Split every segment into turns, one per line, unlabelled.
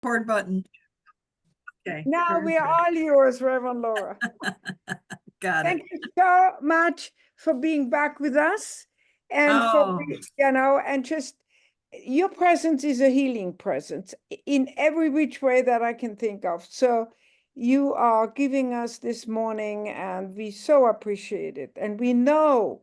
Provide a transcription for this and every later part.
Record button. Okay.
Now
very
we are
good.
all yours, Reverend Laura.
Got it.
Thank you so much for being back with us and
Oh,
and just your presence is a healing presence in every which way that I can think of. So you are giving us this morning, and we so appreciate it. And we know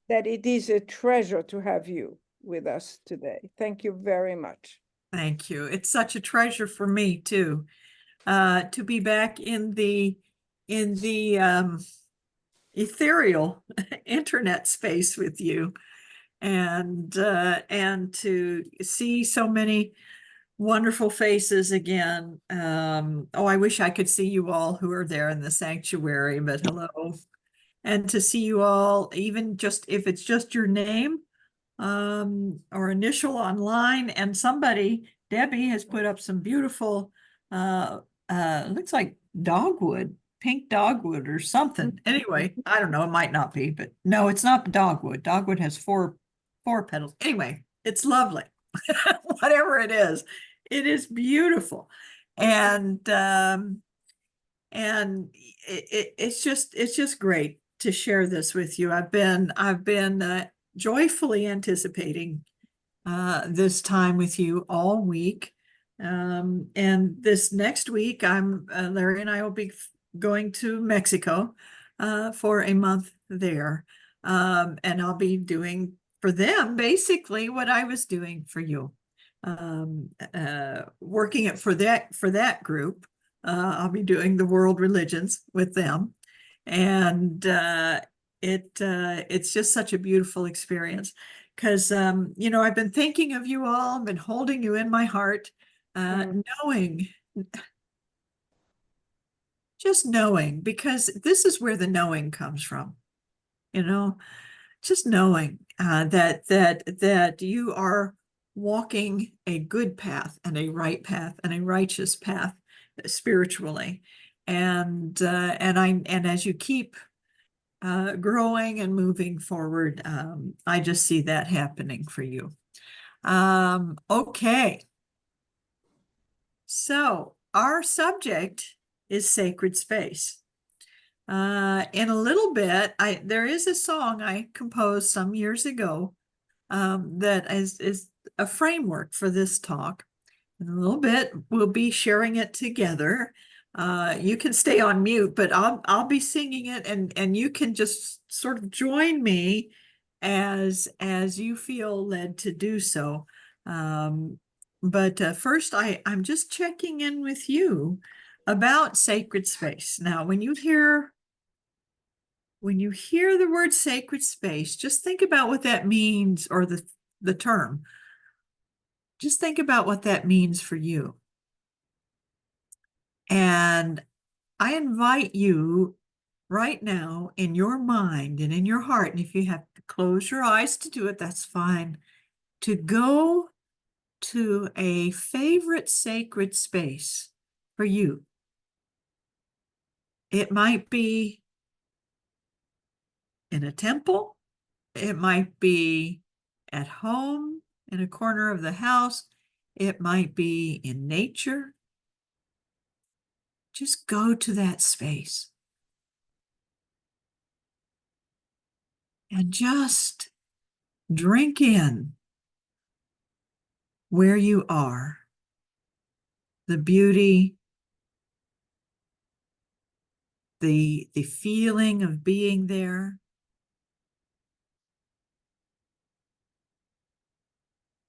that it is a treasure to have you with us today. Thank you very much.
thank you. It's such a treasure for me too, to be back in the ethereal internet space with you, and to see so many wonderful faces again. Oh, I wish I could see you all who are there in the sanctuary, but hello. And to see you all, even just if it's just your name, or initial online. And somebody, Debbie, has put up some beautiful, looks like dogwood, pink dogwood or something. Anyway, I don't know, it might not be, but no, it's not dogwood. Dogwood has four petals. Anyway, it's lovely. Whatever it is beautiful. And it's just great to share this with you. I've been joyfully anticipating this time with you all week. And this next week, Larry and I will be going to Mexico for a month there. And I'll be doing for them basically what I was doing for you. Working it for that group. I'll be doing the world religions with them. And it's just such a beautiful experience because I've been thinking of you all, I've been holding you in my heart, knowing, just knowing, because this is where the knowing comes from, you know, just knowing that you are walking a good path and a right path and a righteous path spiritually, and as you keep growing and moving forward, I just see that happening for you. Okay. So our subject is sacred space. In a little bit, there is a song I composed some years ago, that is a framework for this talk. In a little bit, we'll be sharing it together. You can stay on mute, but I'll be singing it, and you can just sort of join me as you feel led to do so. But first, I'm just checking in with you about sacred space. Now, when you hear the word sacred space, just think about what that means, or the term. Just think about what that means for you. And I invite you right now, in your mind and in your heart, and if you have to close your eyes to do it, that's fine, to go to a favorite sacred space for you. It might be in a temple, it might be at home in a corner of the house, it might be in nature. Just go to that space and just drink in where you are, the beauty, the feeling of being there.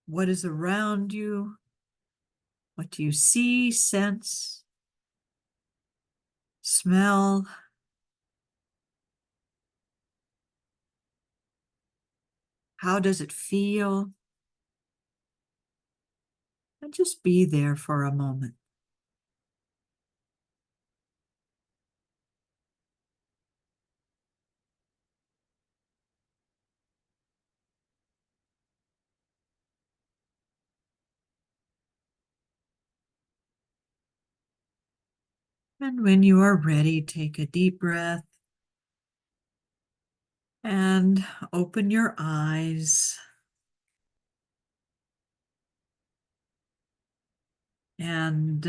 What is around you? What do you see, sense, smell? How does it feel? And just be there for a moment. And when you are ready, take a deep breath and open your eyes. And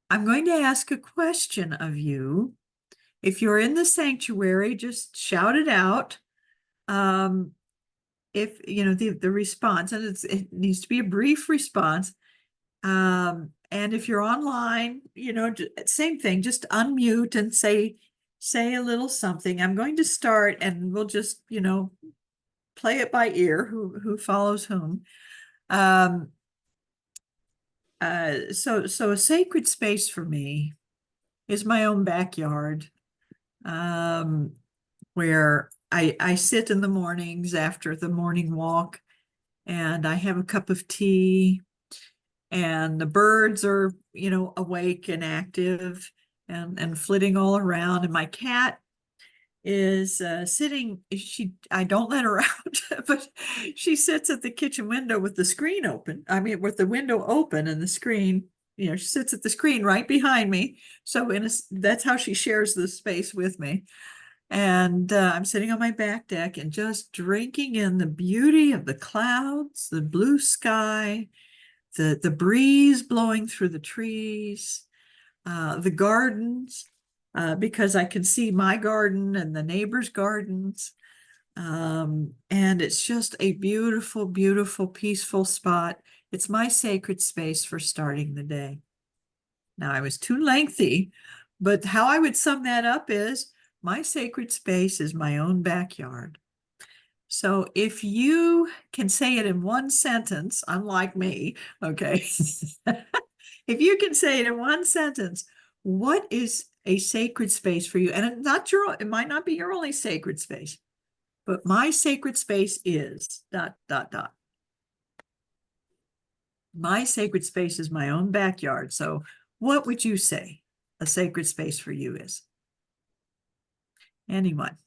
I'm going to ask a question of you. If you're in the sanctuary, just shout it out. If you know the response, and it needs to be a brief response. And if you're online, same thing, just unmute and say a little something. I'm going to start and we'll just, play it by ear, who follows whom. So a sacred space for me is my own backyard, where I sit in the mornings after the morning walk and I have a cup of tea and the birds are, awake and active and flitting all around. And my cat is sitting, I don't let her out, but she sits at the kitchen window with the screen open. I mean, with the window open and the screen, she sits at the screen right behind me. So that's how she shares the space with me. And I'm sitting on my back deck and just drinking in the beauty of the clouds, the blue sky, the breeze blowing through the trees, the gardens, because I can see my garden and the neighbors' gardens. And it's just a beautiful, beautiful, peaceful spot. It's my sacred space for starting the day. Now, I was too lengthy, but how I would sum that up is my sacred space is my own backyard. So if you can say it in one sentence, unlike me, okay, if you can say it in one sentence, what is a sacred space for you? And it might not be your only sacred space, but my sacred space is ... My sacred space is my own backyard. So what would you say a sacred space for you is? Anyone?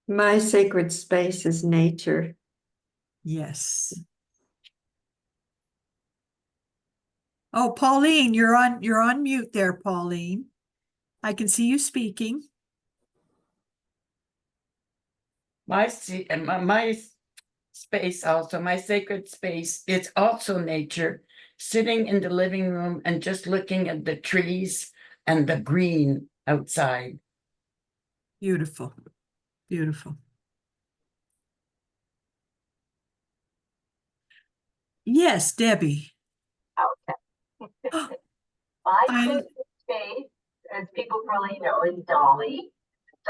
My sacred space is nature.
Yes. Oh, Pauline, you're on mute there, Pauline. I can see you speaking.
My space also, my sacred space, it's also nature, sitting in the living room and just looking at the trees and the green outside.
Beautiful. Beautiful. Yes, Debbie.
Okay. My sacred space, as people probably know, is Dolly.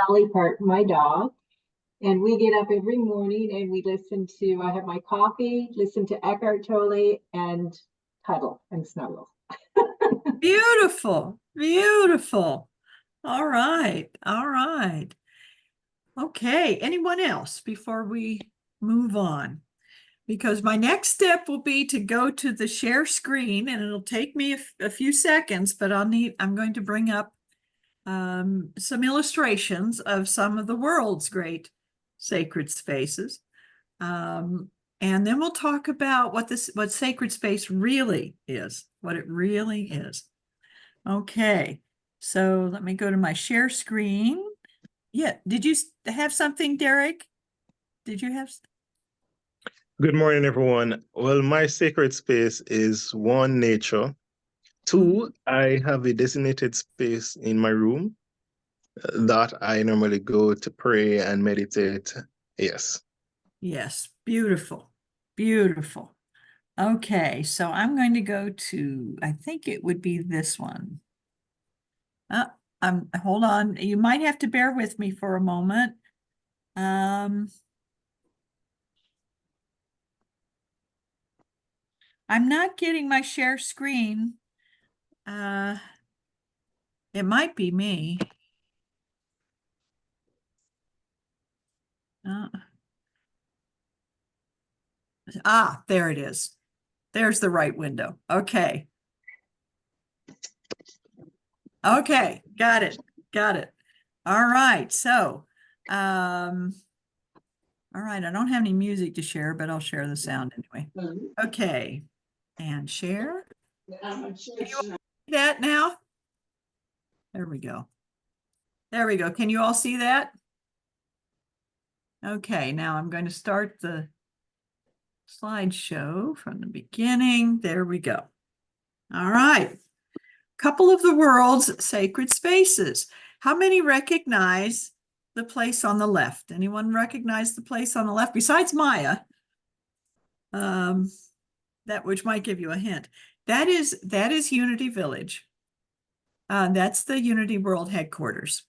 Dolly Parton, my dog. And we get up every morning and we listen to, I have my coffee, listen to Eckhart Tolle and cuddle and snuggle.
Beautiful. Beautiful. All right. All right. Okay. Anyone else before we move on? Because my next step will be to go to the share screen and it'll take me a few seconds, but I'm going to bring up some illustrations of some of the world's great sacred spaces. And then we'll talk about what sacred space really is, what it really is. Okay, so let me go to my share screen. Yeah, did you have something, Derek? Did you have?
Good morning, everyone. Well, my sacred space is one, nature. Two, I have a designated space in my room that I normally go to pray and meditate. Yes.
Yes, beautiful, beautiful. Okay, so I'm going to go to, I think it would be this one. Hold on, you might have to bear with me for a moment. I'm not getting my share screen. It might be me. There it is. There's the right window. Okay. Okay, got it. Got it. All right. So, all right, I don't have any music to share, but I'll share the sound anyway. Okay. And share. Can you see that now? There we go. There we go. Can you all see that? Okay, now I'm going to start the slideshow from the beginning. There we go. All right. Couple of the world's sacred spaces. How many recognize the place on the left? Anyone recognize the place on the left besides Maya? That which might give you a hint. That is Unity Village. That's the Unity World headquarters.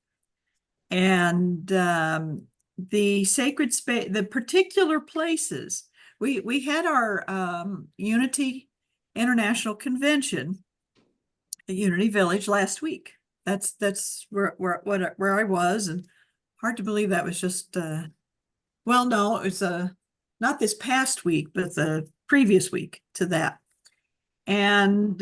And the sacred space, the particular places, we had our Unity International Convention at Unity Village last week. That's where I was, and hard to believe that was just well, no, it's not this past week, but the previous week to that. And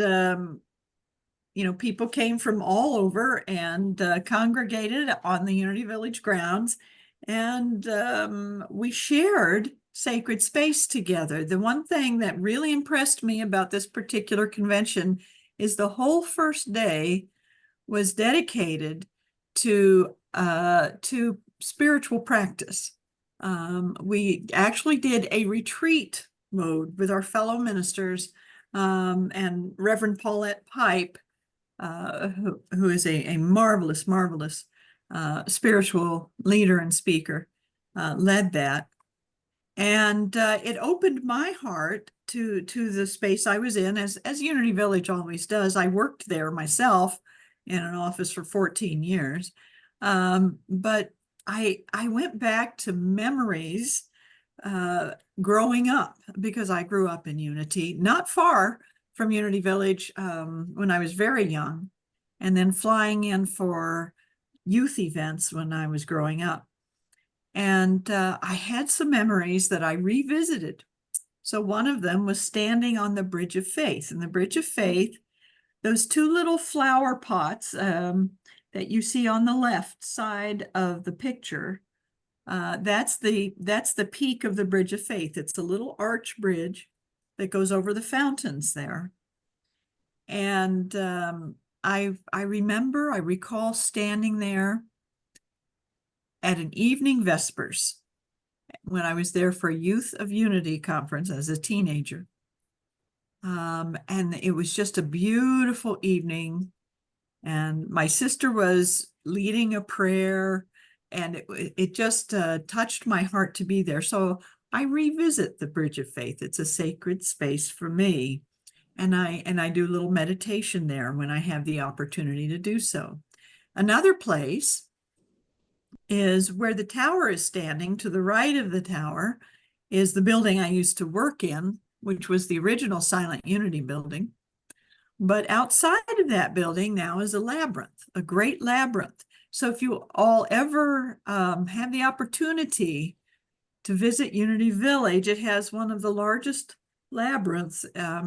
people came from all over and congregated on the Unity Village grounds, and we shared sacred space together. The one thing that really impressed me about this particular convention is the whole first day was dedicated to spiritual practice. We actually did a retreat mode with our fellow ministers, and Reverend Paulette Pipe, who is a marvelous spiritual leader and speaker, led that. And it opened my heart to the space I was in, as Unity Village always does. I worked there myself in an office for 14 years. But I went back to memories growing up, because I grew up in Unity, not far from Unity Village when I was very young, and then flying in for youth events when I was growing up. And I had some memories that I revisited. So one of them was standing on the Bridge of Faith. And the Bridge of Faith, those two little flower pots that you see on the left side of the picture, that's the peak of the Bridge of Faith. It's a little arch bridge that goes over the fountains there. And I recall standing there at an evening vespers when I was there for a Youth of Unity conference as a teenager. And it was just a beautiful evening. And my sister was leading a prayer, and it just touched my heart to be there. So I revisit the Bridge of Faith. It's a sacred space for me. And I do a little meditation there when I have the opportunity to do so. Another place is where the tower is standing. To the right of the tower is the building I used to work in, which was the original Silent Unity building. But outside of that building now is a labyrinth, a great labyrinth. So if you all ever have the opportunity to visit Unity Village, it has one of the largest labyrinths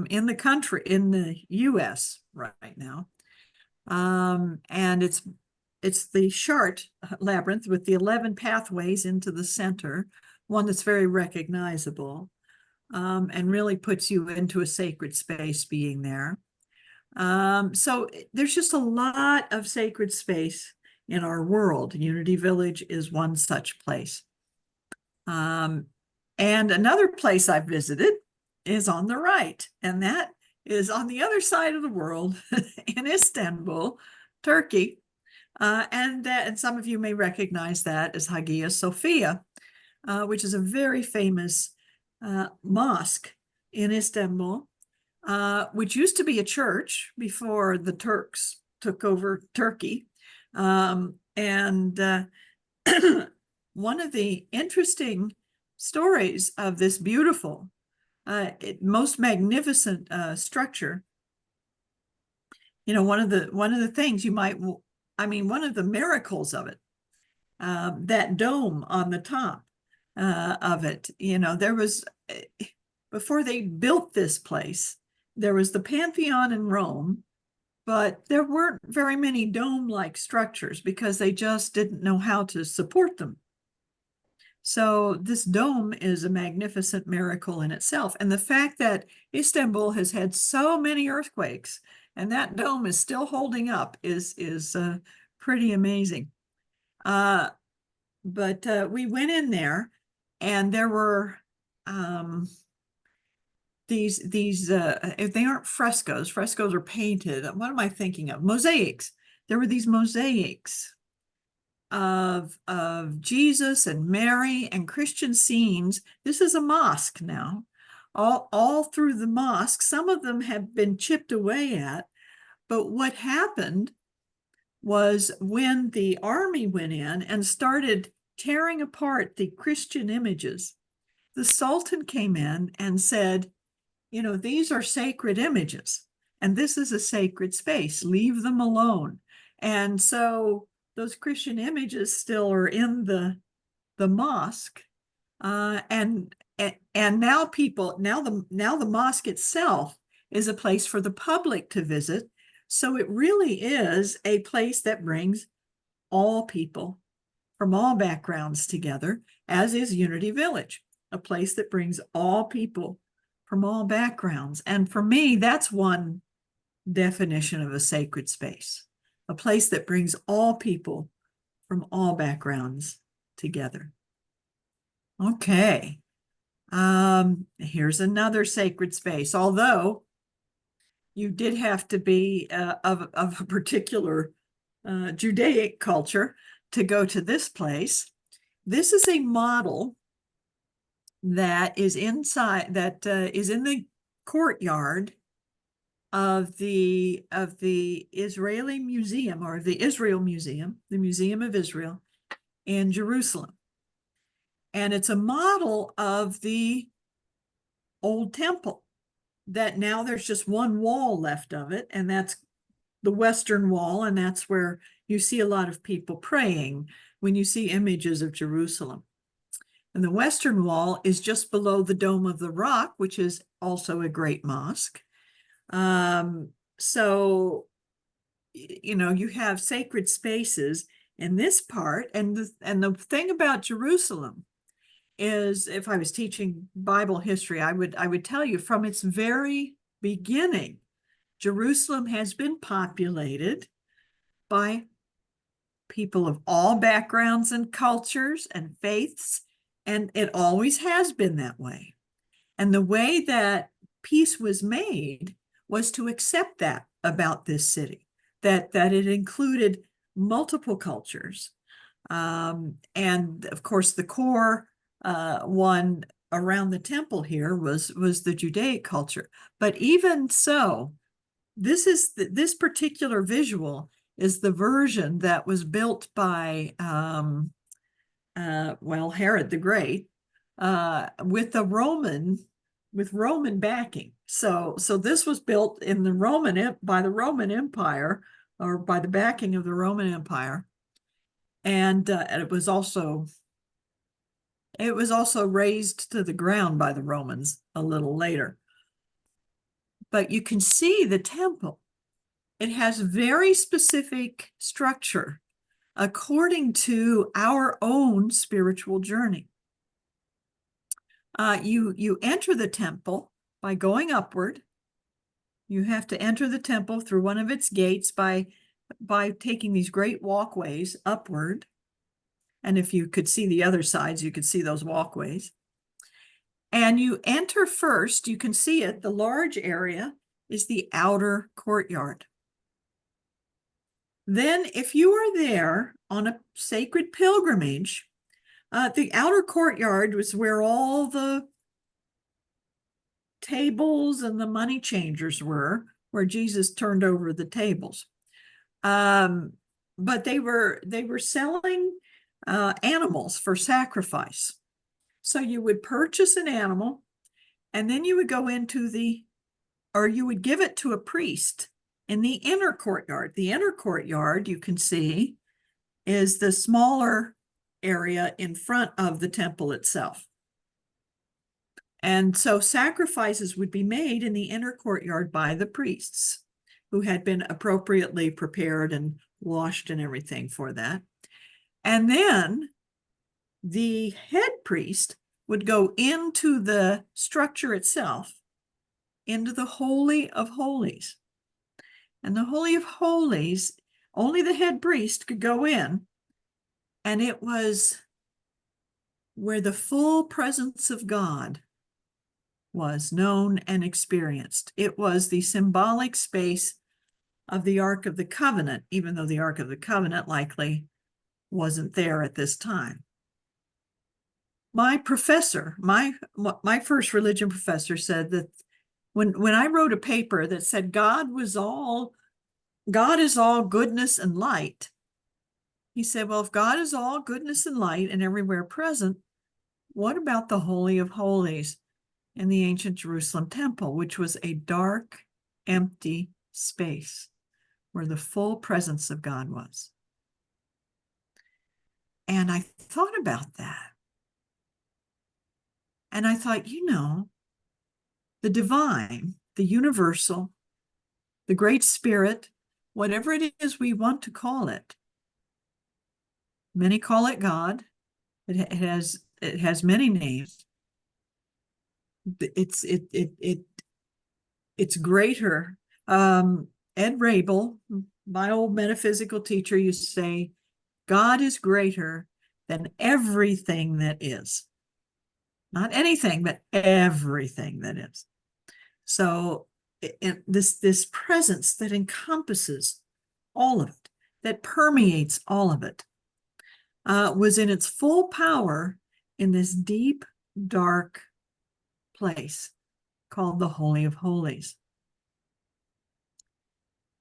in the country, in the US right now. And it's the Chart labyrinth with the 11 pathways into the center, one that's very recognizable, and really puts you into a sacred space being there. So there's just a lot of sacred space in our world. Unity Village is one such place. And another place I've visited is on the right, and that is on the other side of the world in Istanbul, Turkey. And some of you may recognize that as Hagia Sophia, which is a very famous mosque in Istanbul, which used to be a church before the Turks took over Turkey. And one of the interesting stories of this beautiful, most magnificent structure, one of the things one of the miracles of it, that dome on the top of it, there was, before they built this place, there was the Pantheon in Rome, but there weren't very many dome-like structures because they just didn't know how to support them. So this dome is a magnificent miracle in itself. And the fact that Istanbul has had so many earthquakes and that dome is still holding up is pretty amazing. we went in there, and there were these if they aren't frescoes are painted. What am I thinking of? Mosaics. There were these mosaics of Jesus and Mary and Christian scenes. This is a mosque now. All through the mosque, some of them have been chipped away at, but what happened was when the army went in and started tearing apart the Christian images, the Sultan came in and said, you know, these are sacred images, and this is a sacred space. Leave them alone. And so those Christian images still are in the mosque, and now the mosque itself is a place for the public to visit. So it really is a place that brings all people from all backgrounds together, as is Unity Village, a place that brings all people from all backgrounds. And for me, that's one definition of a sacred space, a place that brings all people from all backgrounds together. Okay. Here's another sacred space, although you did have to be of a particular Judaic culture to go to this place. This is a model that is inside, that is in the courtyard of the Israeli Museum, or the Israel Museum, the Museum of Israel in Jerusalem. And it's a model of the old temple that now there's just one wall left of it, and that's the Western Wall, and that's where you see a lot of people praying when you see images of Jerusalem. And the Western Wall is just below the Dome of the Rock, which is also a great mosque. So, you know, you have sacred spaces in this part. And the thing about Jerusalem is, if I was teaching Bible history, I would tell you from its very beginning, Jerusalem has been populated by people of all backgrounds and cultures and faiths, and it always has been that way. And the way that peace was made was to accept that about this city, that it included multiple cultures. And of course, the core one around the temple here was the Judaic culture. But even so, this particular visual is the version that was built by Herod the Great with Roman backing. So this was built in by the Roman Empire, or by the backing of the Roman Empire, and it was also razed to the ground by the Romans a little later. But you can see the temple. It has very specific structure according to our own spiritual journey. You enter the temple by going upward. You have to enter the temple through one of its gates by taking these great walkways upward. And if you could see the other sides, you could see those walkways. And you enter first, you can see it, the large area is the outer courtyard. Then if you are there on a sacred pilgrimage, the outer courtyard was where all the tables and the money changers were, where Jesus turned over the tables. But they were selling animals for sacrifice. So you would purchase an animal, and then you would go into you would give it to a priest in the inner courtyard. The inner courtyard, you can see, is the smaller area in front of the temple itself. And so sacrifices would be made in the inner courtyard by the priests, who had been appropriately prepared and washed and everything for that. And then the head priest would go into the structure itself, into the Holy of Holies. And the Holy of Holies, only the head priest could go in. And it was where the full presence of God was known and experienced. It was the symbolic space of the Ark of the Covenant, even though the Ark of the Covenant likely wasn't there at this time. My professor, my first religion professor, said that when I wrote a paper that said God is all goodness and light, he said, well, if God is all goodness and light and everywhere present, what about the Holy of Holies in the ancient Jerusalem temple, which was a dark, empty space where the full presence of God was? And I thought about that. And I thought, the divine, the universal, the great spirit, whatever it is we want to call it. Many call it God. It has many names. It's greater. Ed Rabel, my old metaphysical teacher, used to say, God is greater than everything that is. Not anything, but everything that is. So this presence that encompasses all of it, that permeates all of it, was in its full power in this deep, dark place called the Holy of Holies.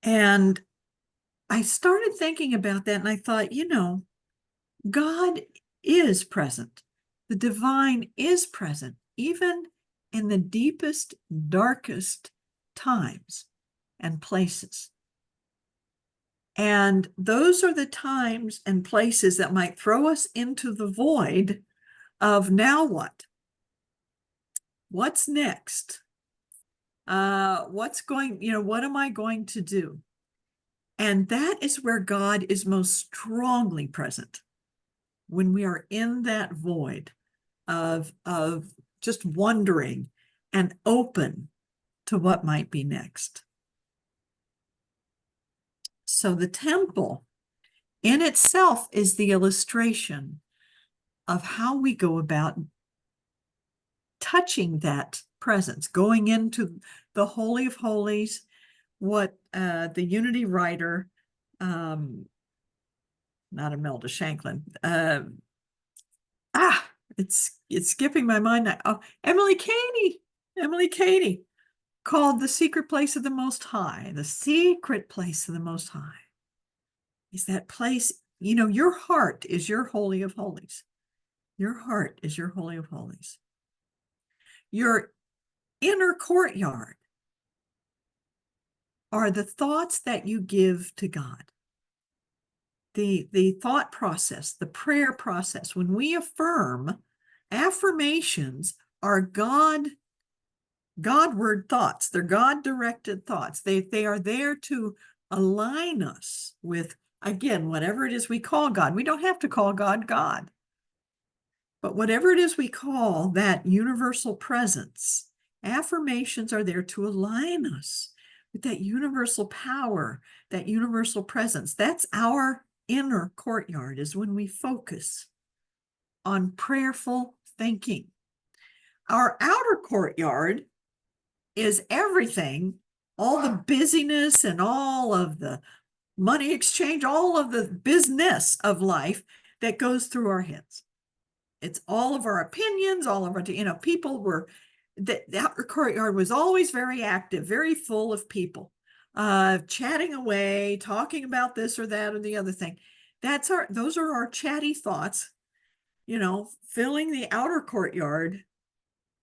And I started thinking about that, and I thought, God is present. The divine is present, even in the deepest, darkest times and places. And those are the times and places that might throw us into the void of now what? What's next? What am I going to do? And that is where God is most strongly present, when we are in that void of just wondering and open to what might be next. So the temple in itself is the illustration of how we go about touching that presence, going into the Holy of Holies, what the Unity writer, not Imelda Shanklin, it's skipping my mind now. Oh, Emily Cady called the secret place of the Most High. The secret place of the Most High is that place, your heart is your Holy of Holies. Your heart is your Holy of Holies. Your inner courtyard are the thoughts that you give to God. The thought process, the prayer process. When we affirm, affirmations are Godward thoughts. They're God-directed thoughts. They are there to align us with, again, whatever it is we call God. We don't have to call God God. But whatever it is we call that universal presence, affirmations are there to align us with that universal power, that universal presence. That's our inner courtyard, is when we focus on prayerful thinking. Our outer courtyard is everything, all the busyness and all of the money exchange, all of the business of life that goes through our heads. It's all of our opinions, all of our, people were, the outer courtyard was always very active, very full of people, chatting away, talking about this or that or the other thing. Those are our chatty thoughts, filling the outer courtyard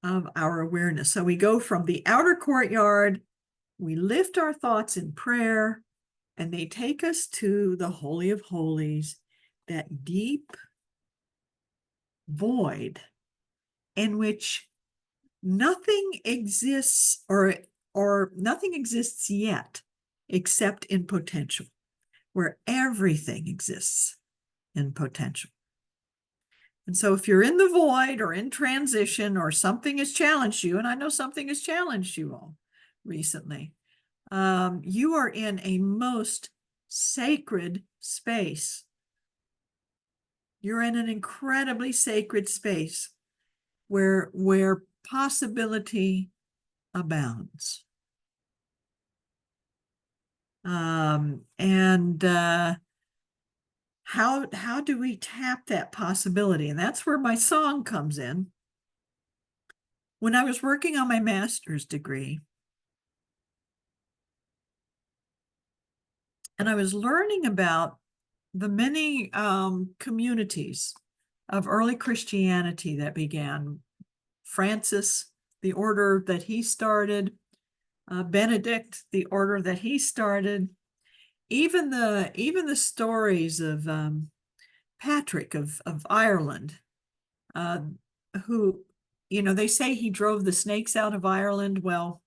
of our awareness. So we go from the outer courtyard, we lift our thoughts in prayer, and they take us to the Holy of Holies, that deep void in which nothing exists or nothing exists yet except in potential, where everything exists in potential. And so if you're in the void or in transition or something has challenged you, and I know something has challenged you all recently, you are in a most sacred space. You're in an incredibly sacred space where possibility abounds. And how do we tap that possibility? And that's where my song comes in. When I was working on my master's degree, and I was learning about the many communities of early Christianity that began. Francis, the order that he started, Benedict, the order that he started, even the stories of Patrick of Ireland, who, you know, they say he drove the snakes out of Ireland. Well,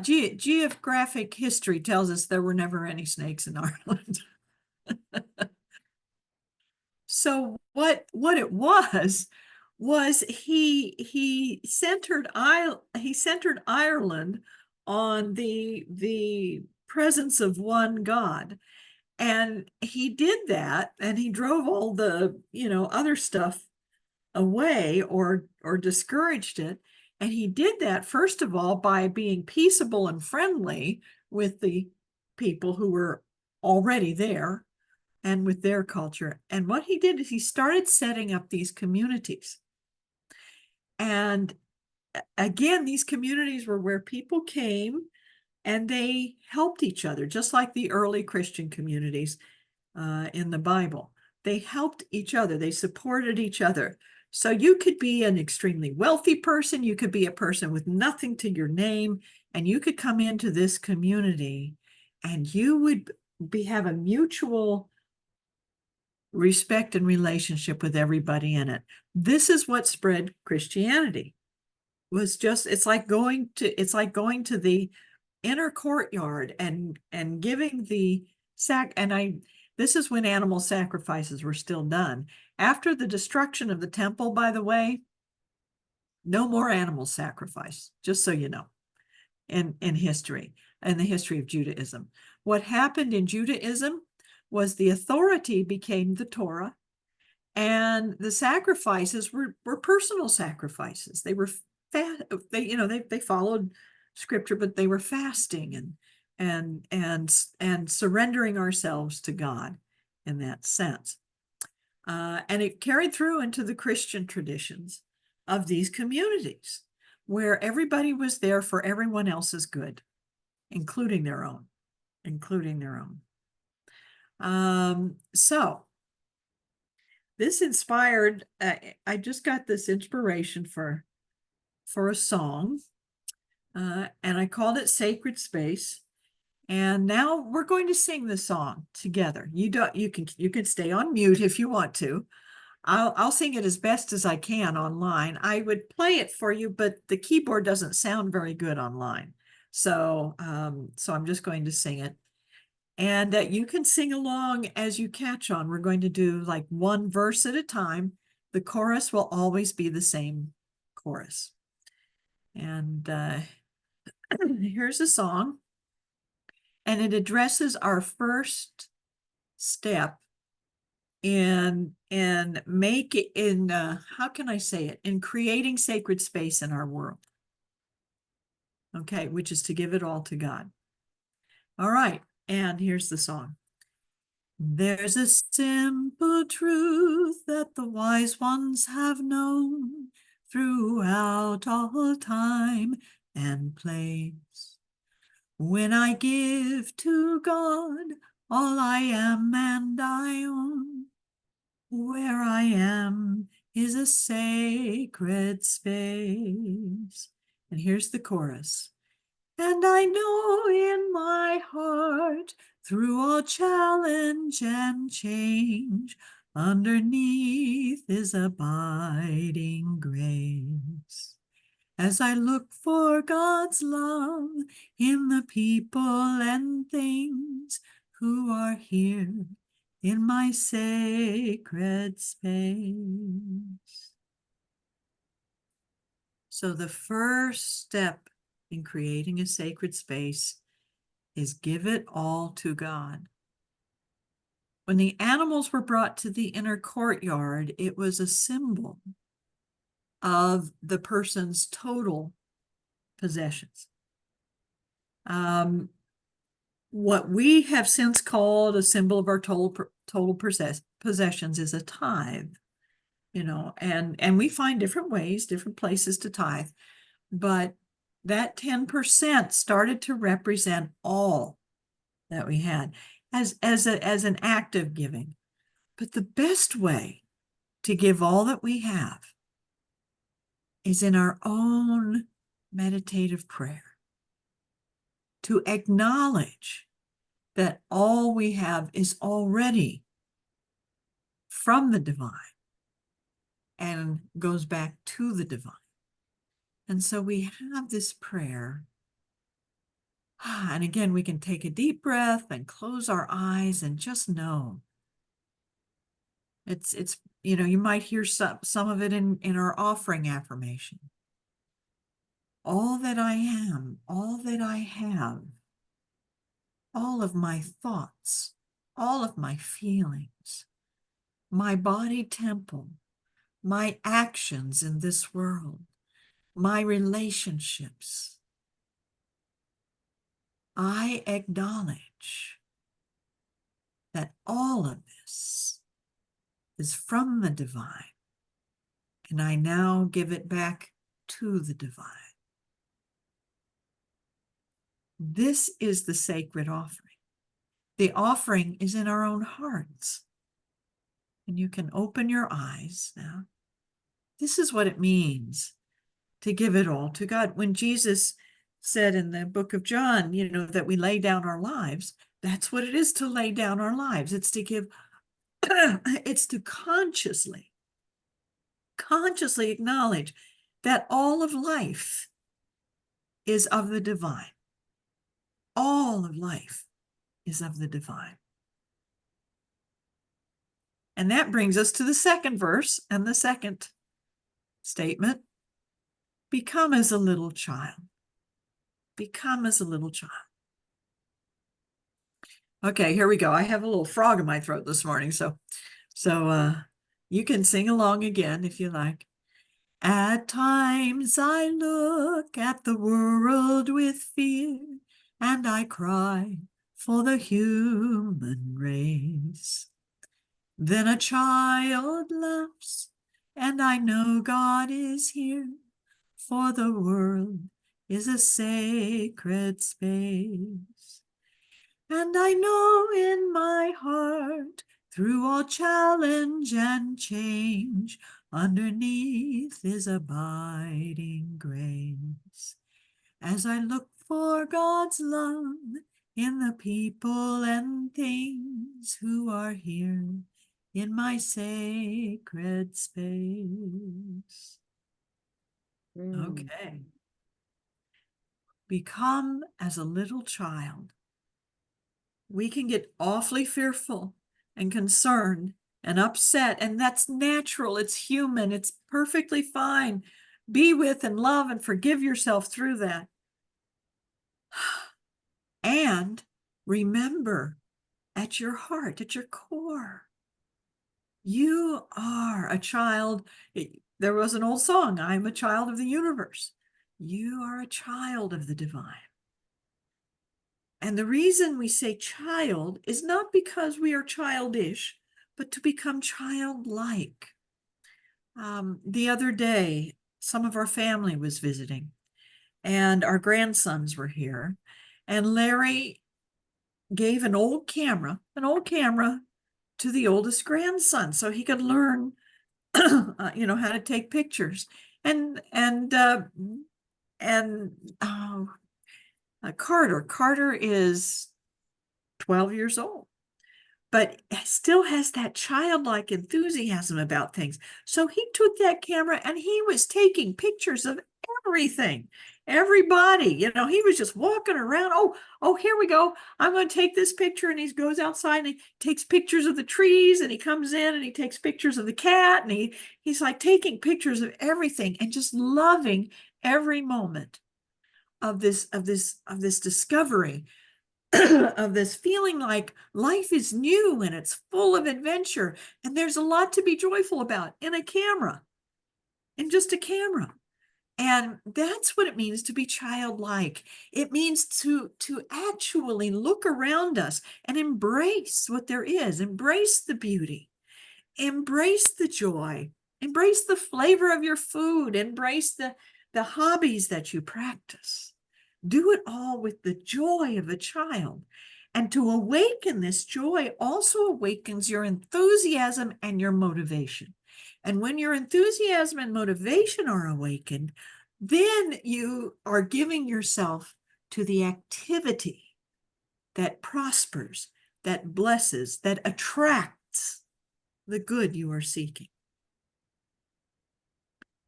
geographic history tells us there were never any snakes in Ireland. So what it was he centered Ireland on the presence of one God. And he did that, and he drove all the, you know, other stuff away or discouraged it. And he did that, first of all, by being peaceable and friendly with the people who were already there and with their culture. And what he did is he started setting up these communities. And again, these communities were where people came and they helped each other, just like the early Christian communities in the Bible. They helped each other. They supported each other. So you could be an extremely wealthy person. You could be a person with nothing to your name, and you could come into this community and you would have a mutual respect and relationship with everybody in it. This is what spread Christianity. It's like going to the inner courtyard and giving the this is when animal sacrifices were still done. After the destruction of the temple, by the way, no more animal sacrifice, just so you know, in history, in the history of Judaism. What happened in Judaism was the authority became the Torah, and the sacrifices were personal sacrifices. They were they followed scripture, but they were fasting and surrendering ourselves to God in that sense. And it carried through into the Christian traditions of these communities where everybody was there for everyone else's good, including their own. So this inspired, I just got this inspiration for a song, and I called it Sacred Space. And now we're going to sing the song together. You can stay on mute if you want to. I'll sing it as best as I can online. I would play it for you, but the keyboard doesn't sound very good online. So I'm just going to sing it. And you can sing along as you catch on. We're going to do like one verse at a time. The chorus will always be the same chorus. And here's a song. And it addresses our first step in how can I say it? In creating sacred space in our world. Okay, which is to give it all to God. All right, and here's the song. There's a simple truth that the wise ones have known throughout all time and place. When I give to God all I am and I own, where I am is a sacred space. And here's the chorus. And I know in my heart, through all challenge and change, underneath is abiding grace. As I look for God's love in the people and things who are here in my sacred space. So the first step in creating a sacred space is give it all to God. when the animals were brought to the inner courtyard, it was a symbol of the person's total possessions. What we have since called a symbol of our total possessions is a tithe, you know, and we find different ways, different places to tithe, but that 10% started to represent all that we had as an act of giving. But the best way to give all that we have is in our own meditative prayer, to acknowledge that all we have is already from the divine and goes back to the divine. And so we have this prayer. And again, we can take a deep breath and close our eyes and just know. It's you know, you might hear some of it in our offering affirmation. All that I am, all that I have, all of my thoughts, all of my feelings, my body temple, my actions in this world, my relationships. I acknowledge that all of this is from the divine, and I now give it back to the divine. This is the sacred offering. The offering is in our own hearts. And you can open your eyes now. This is what it means to give it all to God. When Jesus said in the book of John, you know, that we lay down our lives, that's what it is to lay down our lives. It's to give, it's to consciously acknowledge that all of life is of the divine. All of life is of the divine. And that brings us to the second verse and the second statement. Become as a little child. Become as a little child. Okay, here we go. I have a little frog in my throat this morning, so you can sing along again if you like. At times I look at the world with fear, and I cry for the human race. Then a child laughs, and I know God is here, for the world is a sacred space. And I know in my heart, through all challenge and change, underneath is abiding grace. As I look for God's love in the people and things who are here in my sacred space. Okay. Become as a little child. We can get awfully fearful and concerned and upset, and that's natural. It's human. It's perfectly fine. Be with and love and forgive yourself through that. And remember, at your heart, at your core, you are a child. There was an old song, I'm a child of the universe. You are a child of the divine. And the reason we say child is not because we are childish, but to become childlike. The other day, some of our family was visiting, and our grandsons were here, and Larry gave an old camera to the oldest grandson so he could learn, you know, how to take pictures. Carter is 12 years old, but still has that childlike enthusiasm about things. So he took that camera and he was taking pictures of everything, everybody. You know, he was just walking around. Oh, here we go. I'm going to take this picture. And he goes outside and he takes pictures of the trees, and he comes in and he takes pictures of the cat, and he's like taking pictures of everything and just loving every moment of this discovery of this feeling like life is new and it's full of adventure and there's a lot to be joyful about in just a camera. And that's what it means to be childlike. It means to actually look around us and embrace what there is, embrace the beauty, embrace the joy, embrace the flavor of your food, embrace the hobbies that you practice. Do it all with the joy of a child. And to awaken this joy also awakens your enthusiasm and your motivation. And when your enthusiasm and motivation are awakened, then you are giving yourself to the activity that prospers, that blesses, that attracts the good you are seeking.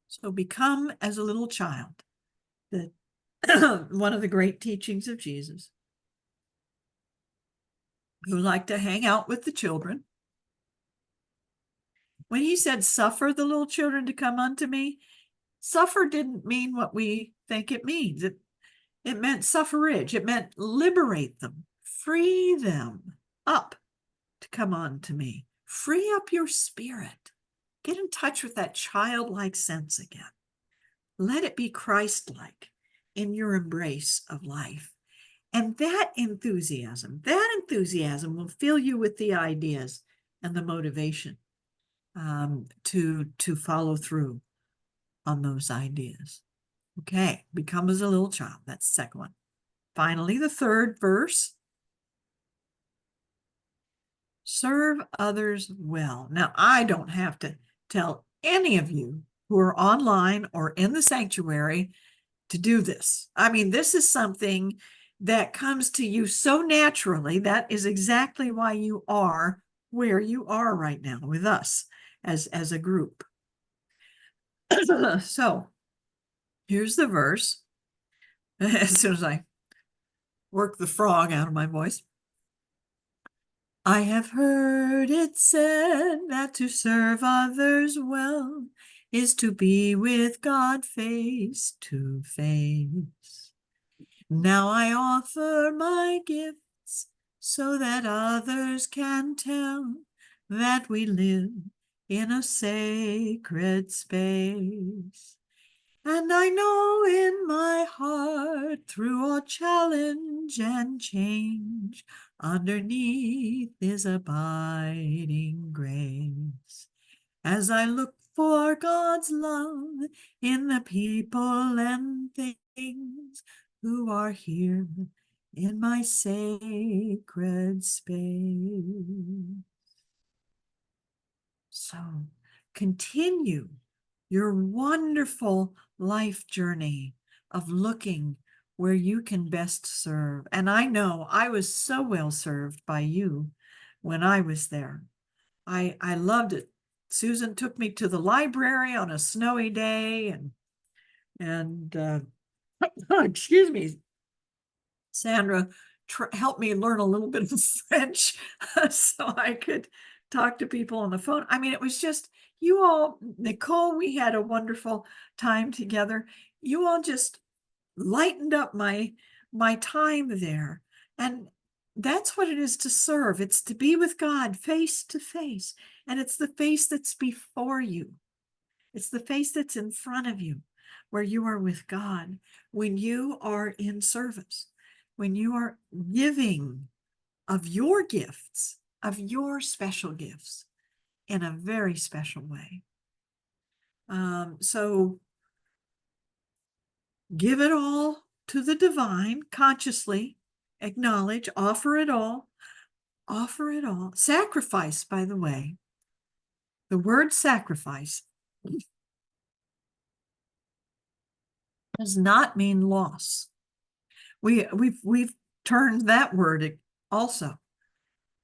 So become as a little child. One of the great teachings of Jesus, who liked to hang out with the children. When he said, suffer the little children to come unto me, suffer didn't mean what we think it means. It meant suffrage. It meant liberate them, free them up to come unto me. Free up your spirit. Get in touch with that childlike sense again. Let it be Christ-like in your embrace of life. And that enthusiasm will fill you with the ideas and the motivation to follow through on those ideas. Okay, become as a little child. That's the second one. Finally, the third verse. Serve others well. Now, I don't have to tell any of you who are online or in the sanctuary to do this. I mean, this is something that comes to you so naturally. That is exactly why you are where you are right now with us as a group. So here's the verse. As soon as I work the frog out of my voice. I have heard it said that to serve others well is to be with God face to face. Now I offer my gifts so that others can tell that we live in a sacred space. And I know in my heart, through all challenge and change, underneath is abiding grace. As I look for God's love in the people and things who are here in my sacred space. So continue your wonderful life journey of looking where you can best serve. And I know I was so well served by you when I was there. I loved it. Susan took me to the library on a snowy day and excuse me, Sandra helped me learn a little bit of French so I could talk to people on the phone. I mean, it was just, you all, Nicole, we had a wonderful time together. You all just lightened up my time there. And that's what it is to serve. It's to be with God face to face. And it's the face that's before you. It's the face that's in front of you, where you are with God, when you are in service, when you are giving of your gifts, of your special gifts in a very special way. So give it all to the divine, consciously acknowledge, offer it all, Sacrifice, by the way, the word sacrifice does not mean loss. We've turned that word also.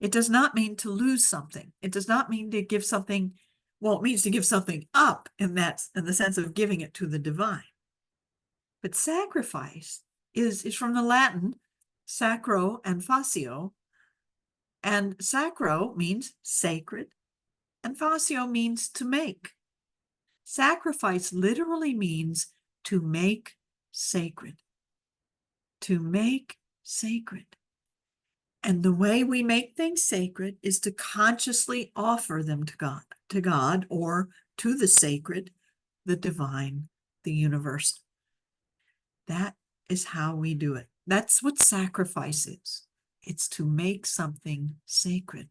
It does not mean to lose something. It does not mean to give something, well, it means to give something up in the sense of giving it to the divine. But sacrifice is from the Latin sacro and facio. And sacro means sacred, and facio means to make. Sacrifice literally means to make sacred. To make sacred. And the way we make things sacred is to consciously offer them to God, or to the sacred, the divine, the universal. That is how we do it. That's what sacrifice is. It's to make something sacred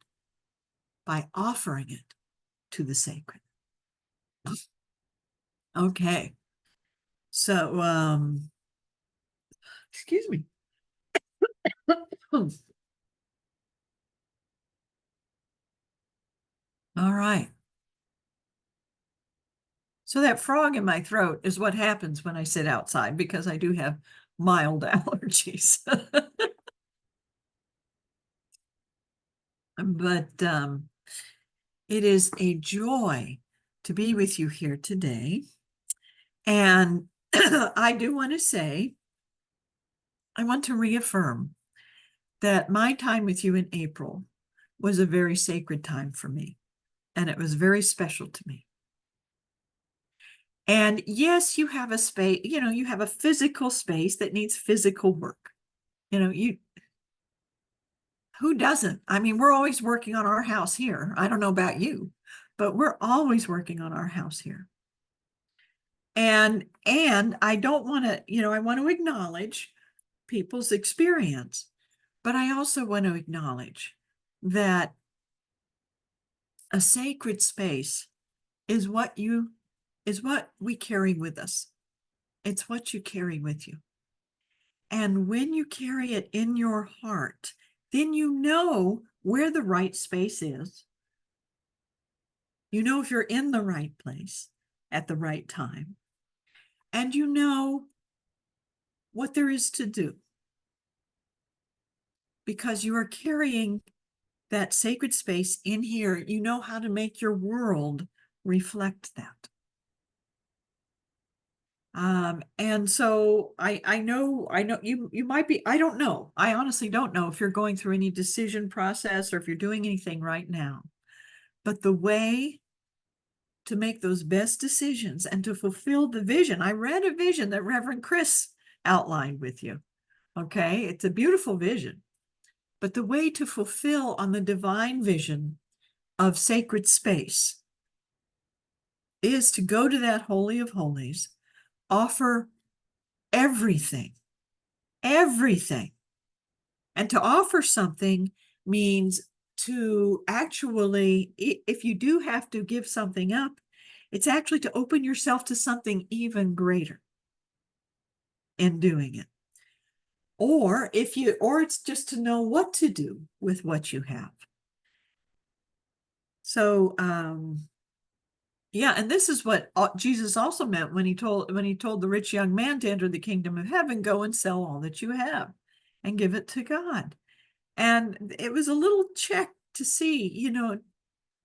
by offering it to the sacred. Okay. So, excuse me. All right. So that frog in my throat is what happens when I sit outside, because I do have mild allergies. But it is a joy to be with you here today. And I do want to say, I want to reaffirm that my time with you in April was a very sacred time for me, and it was very special to me. And yes, you have a space, you have a physical space that needs physical work. Who doesn't? I mean, we're always working on our house here. I don't know about you, but we're always working on our house here. And I don't want to, I want to acknowledge people's experience, but I also want to acknowledge that a sacred space is what we carry with us. It's what you carry with you. And when you carry it in your heart, then you know where the right space is. You know if you're in the right place at the right time. And you know what there is to do. Because you are carrying that sacred space in here, you know how to make your world reflect that. And so I know you might be, I don't know. I honestly don't know if you're going through any decision process or if you're doing anything right now. But the way to make those best decisions and to fulfill the vision, I read a vision that Reverend Chris outlined with you. Okay, it's a beautiful vision. But the way to fulfill on the divine vision of sacred space is to go to that Holy of Holies, offer everything. And to offer something means to actually, if you do have to give something up, it's actually to open yourself to something even greater in doing it. Or it's just to know what to do with what you have. So, yeah, and this is what Jesus also meant when he told the rich young man to enter the kingdom of heaven, go and sell all that you have and give it to God. And it was a little check to see,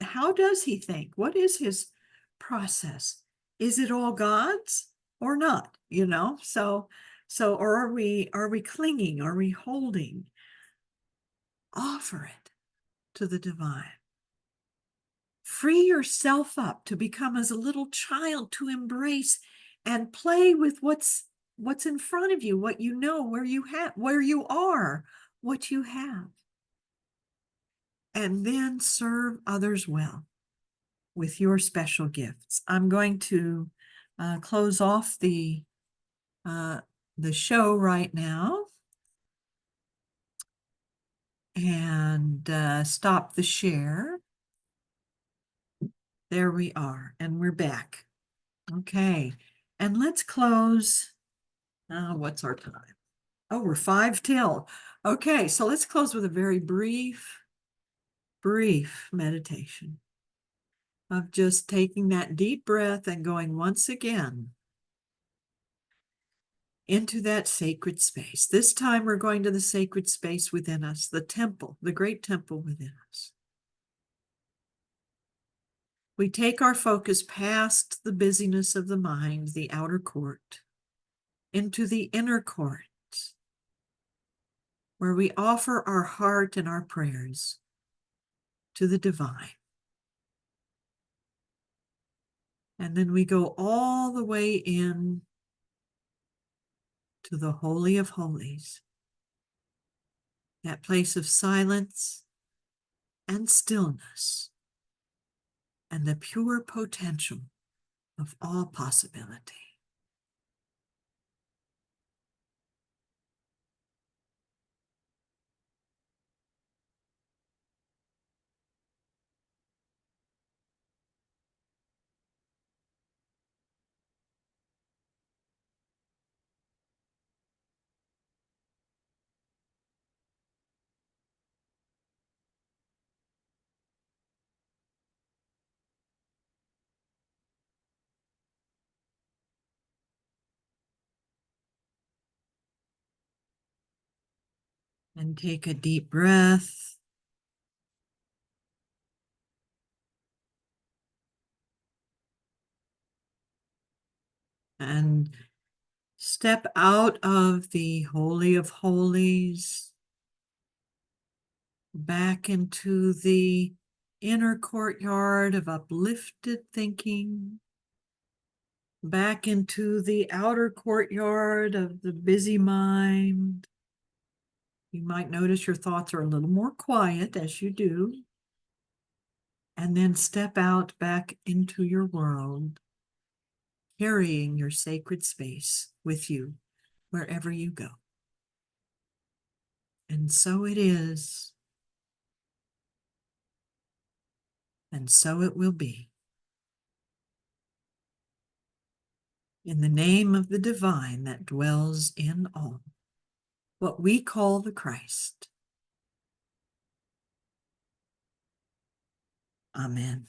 how does he think? What is his process? Is it all God's or not? So or are we clinging? Are we holding? Offer it to the divine. Free yourself up to become as a little child, to embrace and play with what's in front of you, what you know, where you are, what you have. And then serve others well with your special gifts. I'm going to close off the show right now and stop the share. There we are, and we're back. Okay, and let's close. What's our time? Oh, we're 5 till. Okay, so let's close with a very brief meditation of just taking that deep breath and going once again into that sacred space. This time we're going to the sacred space within us, the temple, the great temple within us. We take our focus past the busyness of the mind, the outer court, into the inner court, where we offer our heart and our prayers to the divine. And then we go all the way in to the Holy of Holies, that place of silence and stillness, and the pure potential of all possibility. And take a deep breath. And step out of the Holy of Holies, back into the inner courtyard of uplifted thinking, back into the outer courtyard of the busy mind. You might notice your thoughts are a little more quiet as you do. And then step out back into your world, carrying your sacred space with you wherever you go. And so it is, and so it will be. In the name of the divine that dwells in all, what we call the Christ. Amen.